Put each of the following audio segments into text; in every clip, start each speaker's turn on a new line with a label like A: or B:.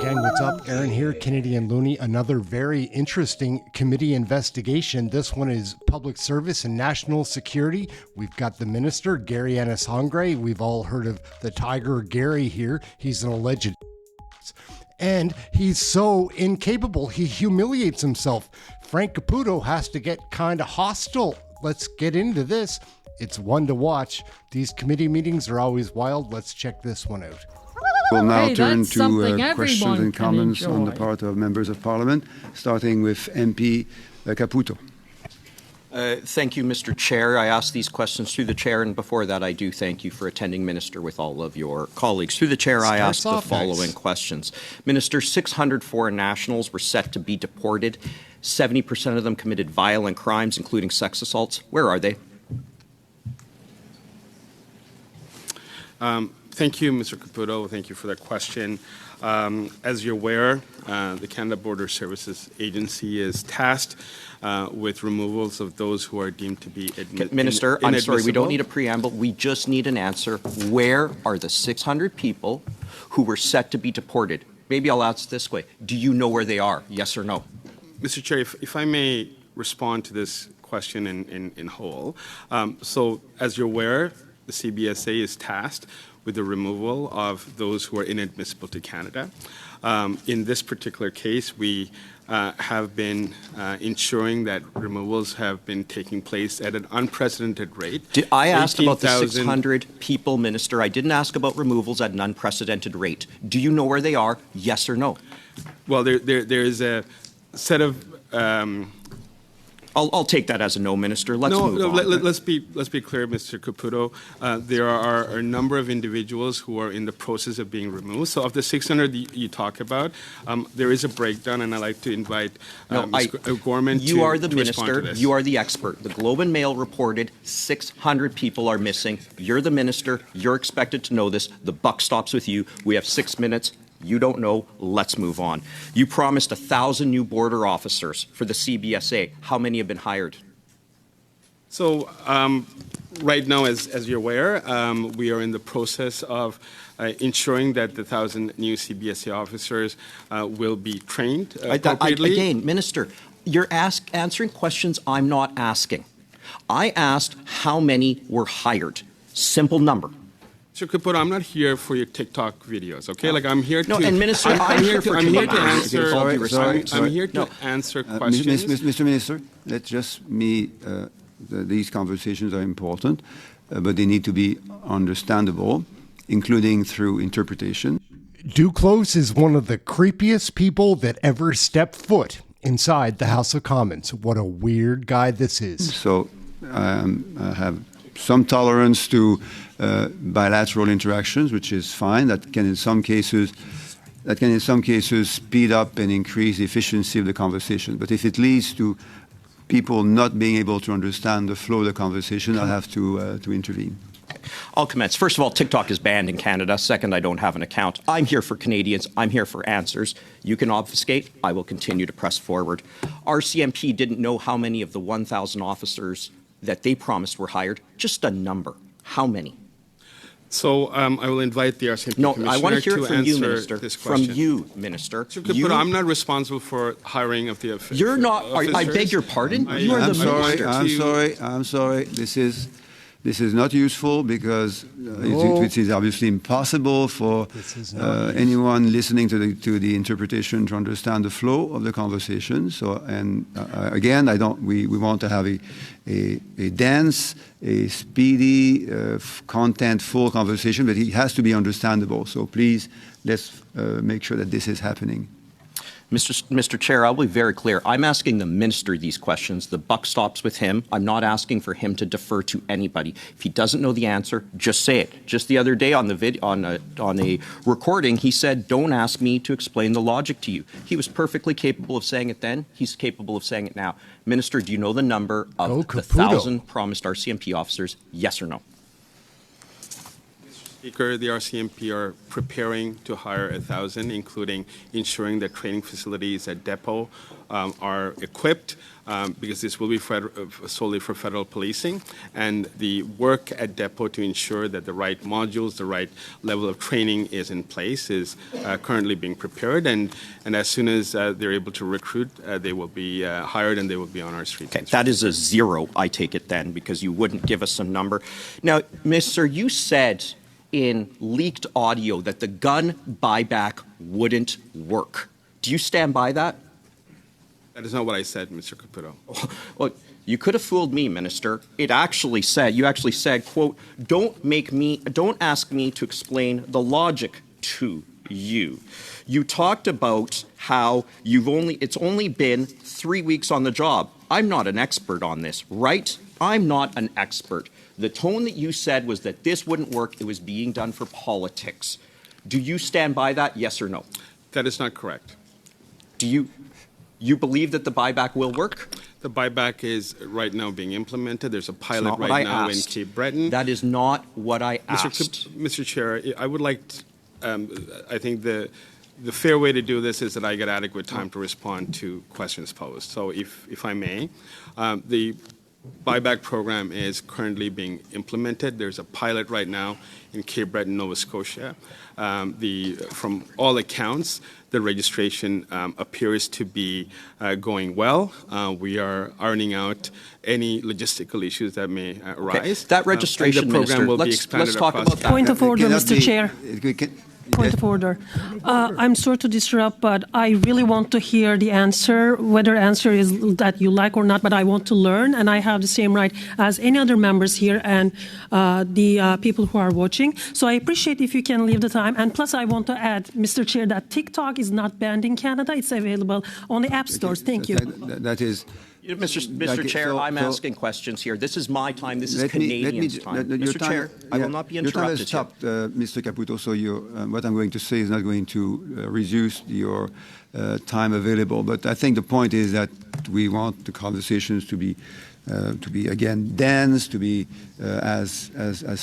A: Gang, what's up? Aaron here, Canadian Looney. Another very interesting committee investigation. This one is public service and national security. We've got the minister, Gary Anasangre. We've all heard of the Tiger Gary here. He's an alleged and he's so incapable, he humiliates himself. Frank Caputo has to get kind of hostile. Let's get into this. It's one to watch. These committee meetings are always wild. Let's check this one out.
B: We'll now turn to questions and comments on the part of members of Parliament, starting with MP Caputo.
C: Thank you, Mr. Chair. I ask these questions through the Chair, and before that, I do thank you for attending, Minister, with all of your colleagues. Through the Chair, I ask the following questions. Minister, 600 foreign nationals were set to be deported. 70% of them committed violent crimes, including sex assaults. Where are they?
D: Thank you, Mr. Caputo. Thank you for that question. As you're aware, the Canada Border Services Agency is tasked with removals of those who are deemed to be
C: Minister, I'm sorry, we don't need a preamble. We just need an answer. Where are the 600 people who were set to be deported? Maybe I'll ask this way. Do you know where they are? Yes or no?
D: Mr. Chair, if I may respond to this question in whole. So, as you're aware, the CBSA is tasked with the removal of those who are inadmissible to Canada. In this particular case, we have been ensuring that removals have been taking place at an unprecedented rate.
C: I asked about the 600 people, Minister. I didn't ask about removals at an unprecedented rate. Do you know where they are? Yes or no?
D: Well, there is a set of
C: I'll take that as a no, Minister. Let's move on.
D: Let's be clear, Mr. Caputo. There are a number of individuals who are in the process of being removed. So of the 600 you talk about, there is a breakdown, and I'd like to invite Ms. Gorman
C: You are the
D: Minister.
C: Minister. You are the expert. The Globe and Mail reported 600 people are missing. You're the Minister. You're expected to know this. The buck stops with you. We have 6 minutes. You don't know. Let's move on. You promised 1,000 new border officers for the CBSA. How many have been hired?
D: So right now, as you're aware, we are in the process of ensuring that the 1,000 new CBSA officers will be trained appropriately.
C: Again, Minister, you're answering questions I'm not asking. I asked how many were hired. Simple number.
D: Mr. Caputo, I'm not here for your TikTok videos, okay? Like I'm here to.
C: No, and Minister, I'm here to answer.
D: I'm here to answer questions.
B: Mr. Minister, let's just these conversations are important, but they need to be understandable, including through interpretation.
A: Duclos is one of the creepiest people that ever stepped foot inside the House of Commons. What a weird guy this is.
B: So I have some tolerance to bilateral interactions, which is fine. That can in some cases speed up and increase the efficiency of the conversation. But if it leads to people not being able to understand the flow of the conversation, I'll have to intervene.
C: I'll commence. First of all, TikTok is banned in Canada. Second, I don't have an account. I'm here for Canadians. I'm here for answers. You can obfuscate. I will continue to press forward. RCMP didn't know how many of the 1,000 officers that they promised were hired. Just a number. How many?
D: So I will invite the RCMP Commissioner
C: I want to hear it from you, Minister.
D: This question.
C: From you, Minister.
D: But I'm not responsible for hiring of the officers.
C: You're not. I beg your pardon. You are the Minister.
B: I'm sorry. This is not useful because it is obviously impossible for anyone listening to the interpretation to understand the flow of the conversation. So, and again, we want to have a dense, a speedy, content-full conversation, but it has to be understandable. So please, let's make sure that this is happening.
C: Mr. Chair, I'll be very clear. I'm asking the Minister these questions. The buck stops with him. I'm not asking for him to defer to anybody. If he doesn't know the answer, just say it. Just the other day on a recording, he said, "Don't ask me to explain the logic to you." He was perfectly capable of saying it then. He's capable of saying it now. Minister, do you know the number of the 1,000 promised RCMP officers? Yes or no?
D: Speaker, the RCMP are preparing to hire 1,000, including ensuring that training facilities at depot are equipped, because this will be solely for federal policing. And the work at depot to ensure that the right modules, the right level of training is in place is currently being prepared. And as soon as they're able to recruit, they will be hired and they will be on our streets.
C: Okay, that is a zero, I take it then, because you wouldn't give us a number. Now, Mr., you said in leaked audio that the gun buyback wouldn't work. Do you stand by that?
D: That is not what I said, Mr. Caputo.
C: Well, you could have fooled me, Minister. You actually said, quote, don't ask me to explain the logic to you. You talked about how it's only been 3 weeks on the job. I'm not an expert on this, right? I'm not an expert. The tone that you said was that this wouldn't work. It was being done for politics. Do you stand by that, yes or no?
D: That is not correct.
C: Do you believe that the buyback will work?
D: The buyback is right now being implemented. There's a pilot right now in Cape Breton.
C: That is not what I asked.
D: Mr. Chair, I would like I think the fair way to do this is that I get adequate time to respond to questions posed. So if I may, the buyback program is currently being implemented. There's a pilot right now in Cape Breton, Nova Scotia. From all accounts, the registration appears to be going well. We are ironing out any logistical issues that may arise.
C: Okay. That registration,
D: the program
C: Minister,
D: will be
C: let's
D: expanded
C: talk
D: across
C: about that.
E: Point of order, Mr. Chair. Point
B: Yes.
E: of order. I'm sorry to disrupt, but I really want to hear the answer, whether answer is that you like or not, but I want to learn, and I have the same right as any other members here and the people who are watching. So I appreciate if you can leave the time. And plus, I want to add, Mr. Chair, that TikTok is not banned in Canada. It's available on the app stores. Thank you.
B: That is...
C: Mr. Chair, I'm asking questions here. This is my time. This is Canadians' time. Mr. Chair, I will not be interrupted.
B: Your time has stopped, Mr. Caputo, so what I'm going to say is not going to reduce your time available. But I think the point is that we want the conversations to be again dense, to be as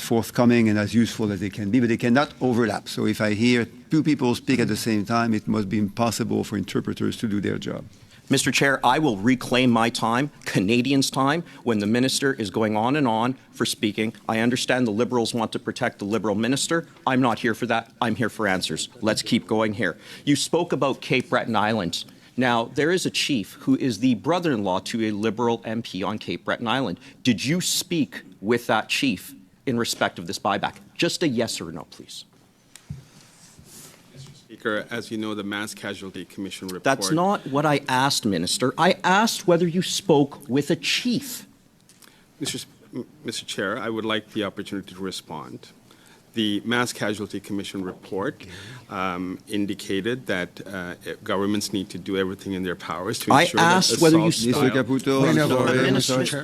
B: forthcoming and as useful as they can be, but they cannot overlap. So if I hear two people speak at the same time, it must be impossible for interpreters to do their job.
C: Mr. Chair, I will reclaim my time, Canadians' time, when the minister is going on and on for speaking. I understand the Liberals want to protect the Liberal minister. I'm not here for that. I'm here for answers. Let's keep going here. You spoke about Cape Breton Island. Now, there is a chief who is the brother-in-law to a Liberal MP on Cape Breton Island. Did you speak with that chief in respect of this buyback? Just a yes or no, please.
D: Speaker, as you know, the Mass Casualty Commission report...
C: That's not what I asked, Minister. I asked whether you spoke with a chief.
D: Mr. Chair, I would like the opportunity to respond. The Mass Casualty Commission report indicated that governments need to do everything in their powers to ensure that
C: I asked whether you
B: Mr. Caputo,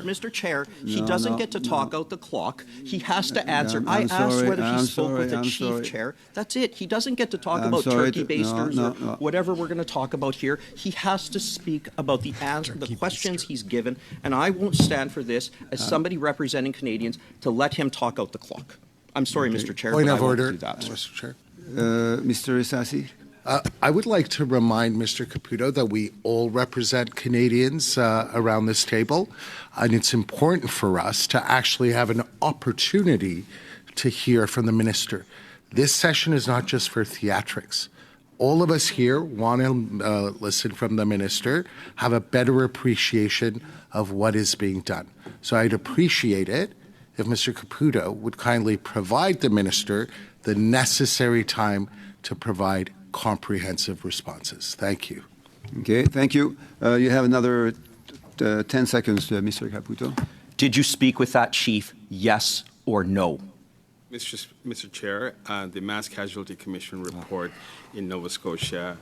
C: Mr. Chair, he doesn't get to talk out the clock. He has to answer. I asked whether he spoke with a chief, Chair. That's it. He doesn't get to talk about turkey basters or whatever we're going to talk about here. He has to speak about the questions he's given, and I won't stand for this as somebody representing Canadians to let him talk out the clock. I'm sorry, Mr. Chair,
F: Point
C: but
F: of
C: I
F: order,
C: won't do that.
F: Mr. Chair.
B: Mr. Isasi?
F: I would like to remind Mr. Caputo that we all represent Canadians around this table, and it's important for us to actually have an opportunity to hear from the minister. This session is not just for theatrics. All of us here want to listen from the minister, have a better appreciation of what is being done. So I'd appreciate it if Mr. Caputo would kindly provide the minister the necessary time to provide comprehensive responses. Thank you.
B: Okay, thank you. You have another 10 seconds, Mr. Caputo.
C: Did you speak with that chief, yes or no?
D: Mr. Chair, the Mass Casualty Commission report in Nova Scotia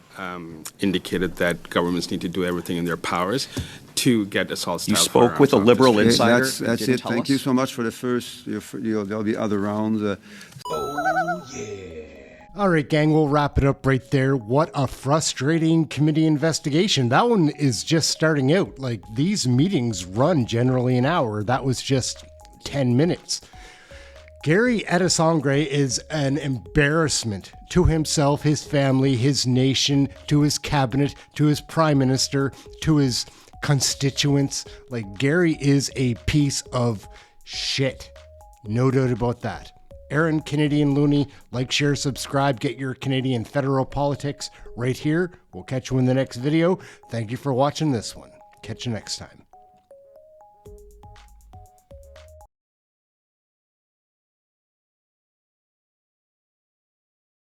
D: indicated that governments need to do everything in their powers to get assault-style
C: You spoke with a Liberal
B: Okay,
C: insider.
B: that's it. Thank you so much for the first. There'll be other rounds.
A: All right, gang, we'll wrap it up right there. What a frustrating committee investigation. That one is just starting out. Like, these meetings run generally an hour. That was just 10 minutes. Gary Adesangre is an embarrassment to himself, his family, his nation, to his cabinet, to his prime minister, to his constituents. Like, Gary is a piece of shit. No doubt about that. Aaron, Canadian Looney, like, share, subscribe, get your Canadian federal politics right here. We'll catch you in the next video. Thank you for watching this one. Catch you next time.